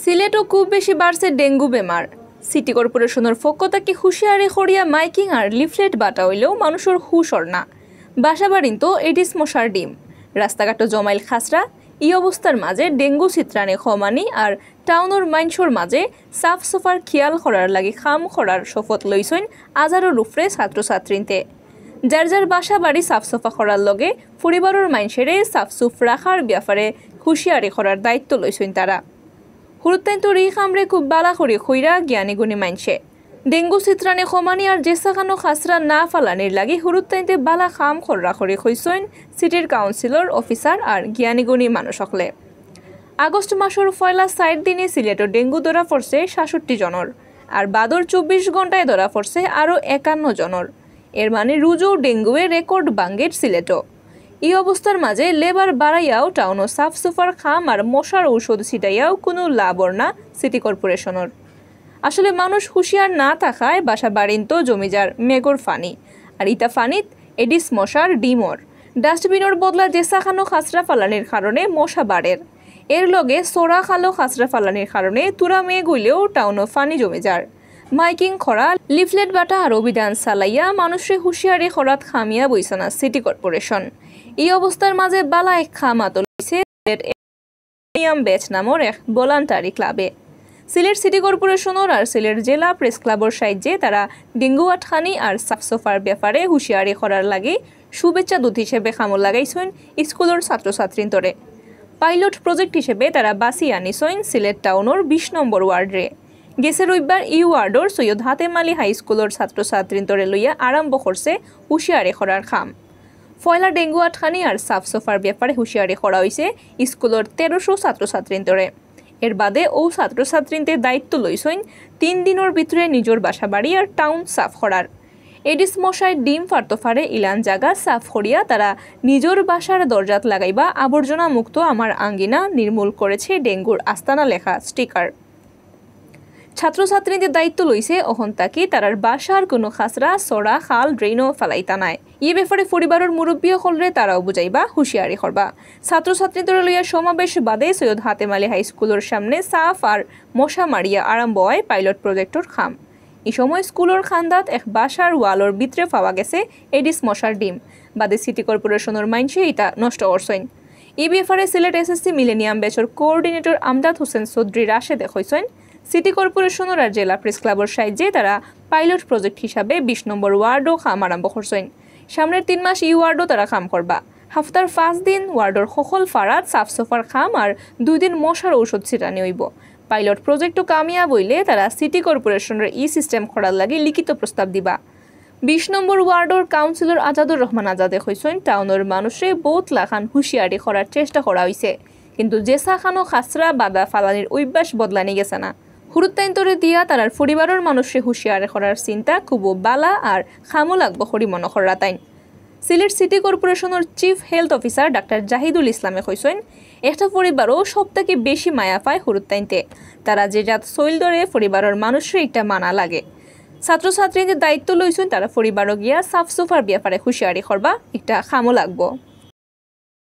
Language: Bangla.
সিলেটও খুব বেশি বাড়ছে ডেঙ্গু বেমার। সিটি কর্পোরেশনের পক্ষ থেকে হুঁশিয়ারি করিয়া মাইকিং আর লিফলেট বাটা হইলেও মানুষের হুশর না। বাসা বাড়িন তো এডিস মশার ডিম, রাস্তাঘাট জমাইল খাসরা। ই অবস্থার মাঝে ডেঙ্গু চিত্রানে খমানি আর টাউনের মাইনসর মাঝে সাফ সফার খেয়াল করার লাগে খাম করার শপথ লইছইন আজারোর উপরে ছাত্রছাত্রীতে। যার যার বাসা বাড়ি সাফ সফা করার লগে পরিবারের মাইনসেরে সাফসুফ রাখার ব্যাপারে হুঁশিয়ারি করার দায়িত্ব লইছইন তারা। হুরুত্তাইন তো রি খামরে খুব বালা করি খইরা জ্ঞানী গুণী মাইনসে ডেঙ্গু চিত্রানে খমানি আর জেসাখানো খাসরা না ফালানির লাগি হুরুত্তাইনতে বালা খাম খররা করি খইসইন সিটির কাউন্সিলর অফিসার আর জ্ঞানী গুণী মানুষ সকলে। আগস্ট মাসের পয়লা ৬ দিনে সিলেটর ডেঙ্গু ধরা পড়ছে ৬৭ জনের আর বাদর ২৪ ঘন্টায় ধরা পড়ছে আরও ৫১ জনের। এর মানে রুজো ডেঙ্গুয়ে রেকর্ড বাঙ্গের সিলেটও। এই অবস্থার মাঝে লেবার বাড়াইয়াও টাউনও সাফ সুফার খাম আর মশার ঔষধ ছিটাইয়াও কোনো লাভর না সিটি কর্পোরেশনের। আসলে মানুষ হুঁশিয়ার না থাকায় বাসা বাড়িন তো জমিজার মেঘর ফানি আর ইটা ফানিত এডিস মশার ডিমর। ডাস্টবিনের বদলা জেসাখানো খাসরা ফালানির কারণে মশা বাড়ের। এর লগে সোরা খালো খাসরা ফালানির কারণে তুরা মেঘ হইলেও টাউনও ফানি জমিজার। মাইকিং করা লিফলেট বাটা আর অভিযান চালাইয়া মানুষের হুঁশিয়ারি করাত খামিয়া বইছে না সিটি কর্পোরেশন। এই অবস্থার মাঝে বালা এক খামাত লইছে বেচ নামর এক ভলান্টারি ক্লাবে। সিলেট সিটি কর্পোরেশনের আর সিলেট জেলা প্রেস ক্লাবের সাহায্যে তারা ডেঙ্গু আটখানি আর সাফসফার ব্যাপারে হুঁশিয়ারি করার লাগে শুভেচ্ছা দূত হিসেবে খামল লাগাইছেন স্কুলের ছাত্রছাত্রীন্তরে। পাইলট প্রজেক্ট হিসেবে তারা বাসি আনিছেন সিলেট টাউনের ২০ নম্বর ওয়ার্ডরে। গেছে রবিবার ই ওয়ার্ডর সৈয়দ হাতেম আলী হাই স্কুলের ছাত্রছাত্রীন্তরে লইয়া আরম্ভ করছে হুঁশিয়ারি করার খাম। ফয়লা ডেঙ্গু আটখানি আর সাফ সফার ব্যাপারে হুঁশিয়ারি করা হয়েছে স্কুলের ১৩০০ ছাত্রছাত্রীন্তরে। এর বাদে ও ছাত্রছাত্রীতে দায়িত্ব লইছেন ৩ দিনের ভিতরে নিজের বাসা বাড়ি আর টাউন সাফ করার। এডিস মশায় ডিম ফার্তফারে ইলান জায়গা সাফ করিয়া তারা নিজের বাসার দরজাত লাগাইবা আবর্জনা মুক্ত আমার আঙ্গিনা নির্মূল করেছে ডেঙ্গুর আস্তানা লেখা স্টিকার। ছাত্রছাত্রীদের দায়িত্ব লইছে অহন তাকি তারার বাসার কোনো খাসরা সরা খাল ড্রেনও ফেলাইতা নাই। এই ব্যাপারে পরিবারের মুরব্বী হলরে তারাও বুঝাইবা হুঁশিয়ারি করবা। ছাত্রছাত্রীদের লইয়া সমাবেশ বাদে সৈয়দ হাতেম আলী হাই স্কুলের সামনে সাফ আর মশা মারিয়া আরম্ভ হয় পাইলট প্রজেক্টর খাম। এই সময় স্কুলের খান্দাত এক বাসার ওয়ালর ভিতরে পাওয়া গেছে এডিস মশার ডিম। বাদে সিটি কর্পোরেশনের মাইনসে এটা নষ্ট করছেন। এই ব্যাপারে Sylhet SSC millennium ব্যাচর coordinator আমদাদ Hossain Chowdhury রাশে দেখাইছেন সিটি কর্পোরেশনের আর জেলা প্রেস ক্লাবের সাহায্যে তারা পাইলট প্রজেক্ট হিসাবে ২০ নম্বর ওয়ার্ডও খাম আরম্ভ করছেন। সামনের ৩ মাস ই ওয়ার্ডও তারা খাম করবা। হাফতার ৫ দিন ওয়ার্ডর সকল ফারাত সাফ সফার খাম আর ২ দিন মশার ঔষধ ছিটানি হইব। পাইলট প্রজেক্টও কামিয়া বইলে তারা সিটি কর্পোরেশনের ই সিস্টেম করার লাগে লিখিত প্রস্তাব দিবা। ২০ নম্বর ওয়ার্ডর কাউন্সিলর আজাদুর রহমান আজাদে কইছেন টাউনের মানুষে বহুত লাখান হুঁশিয়ারি করার চেষ্টা করা হয়েছে, কিন্তু জেসাখানো খাসরা বাদা ফালানির অভ্যাস বদলানি গেছে না। হুরুত্তাইন্তরে দিয়া তারার পরিবারের মানুষে হুঁশিয়ারি করার চিন্তা খুব বালা আর খামো লাগবো করি মনে করা তাই। সিলেট সিটি কর্পোরেশনের chief health officer doctor Zahidul ইসলামে কইছেন একটা পরিবারও সব থেকে বেশি মায়া পায় হুরুত্তাইনতে। তারা যে জাত শৈল ধরে পরিবারের মানুষের একটা মানা লাগে। ছাত্রছাত্রীদের দায়িত্ব লইছেন তারা পরিবারও গিয়া সাফ সুফার ব্যাপারে হুঁশিয়ারি করবা একটা খামো লাগবো।